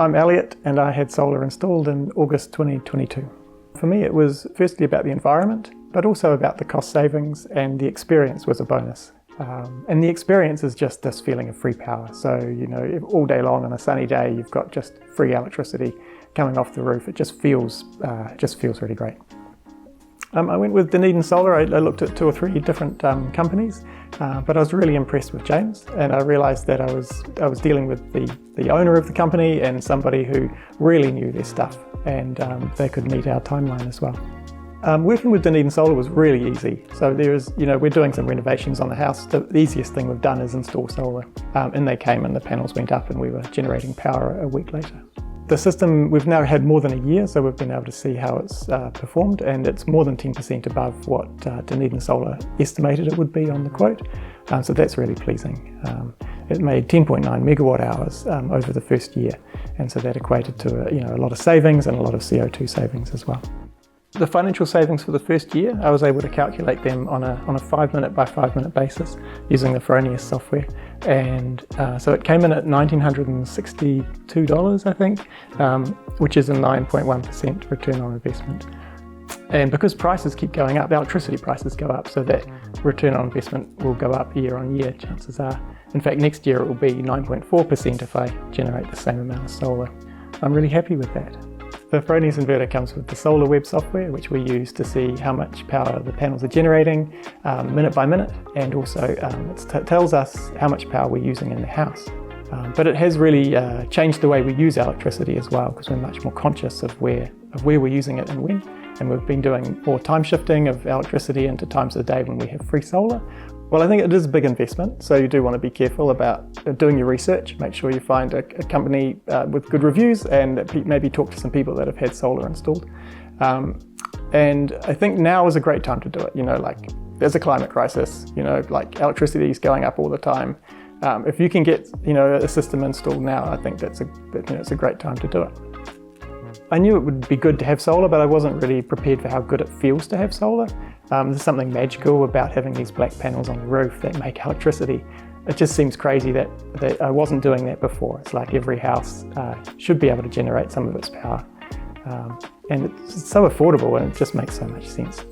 I'm Elliot and I had solar installed in August 2022. For me it was firstly about the environment, but also about the cost savings, and the experience was a bonus. And the experience is just this feeling of free power. So, all day long on a sunny day you've got just free electricity coming off the roof. It just feels really great. I went with Dunedin Solar. I looked at 2 or 3 different companies, but I was really impressed with James, and I realised that I was dealing with the owner of the company and somebody who really knew their stuff, and they could meet our timeline as well. Working with Dunedin Solar was really easy. So we're doing some renovations on the house. The easiest thing we've done is install solar, and they came and the panels went up and we were generating power a week later. The system, we've now had more than a year, so we've been able to see how it's performed, and it's more than 10% above what Dunedin Solar estimated it would be on the quote. So that's really pleasing. It made 10.9 megawatt hours over the first year, and so that equated to a lot of savings and a lot of CO2 savings as well. The financial savings for the first year, I was able to calculate them on a 5-minute by 5-minute basis using the Fronius software, and so it came in at $1,962, I think, which is a 9.1% return on investment. And because prices keep going up, electricity prices go up, so that return on investment will go up year on year, chances are. In fact, next year it will be 9.4% if I generate the same amount of solar. I'm really happy with that. The Fronius inverter comes with the Solar Web software, which we use to see how much power the panels are generating minute by minute, and also it tells us how much power we're using in the house. But it has really changed the way we use electricity as well, because we're much more conscious of where we're using it and when. And we've been doing more time shifting of electricity into times of the day when we have free solar. Well, I think it is a big investment, so you do want to be careful about doing your research. Make sure you find a company with good reviews, and maybe talk to some people that have had solar installed. And I think now is a great time to do it. There's a climate crisis, electricity is going up all the time. If you can get a system installed now, I think it's a great time to do it. I knew it would be good to have solar, but I wasn't really prepared for how good it feels to have solar. There's something magical about having these black panels on the roof that make electricity. It just seems crazy that I wasn't doing that before. It's like every house should be able to generate some of its power. And it's so affordable, and it just makes so much sense.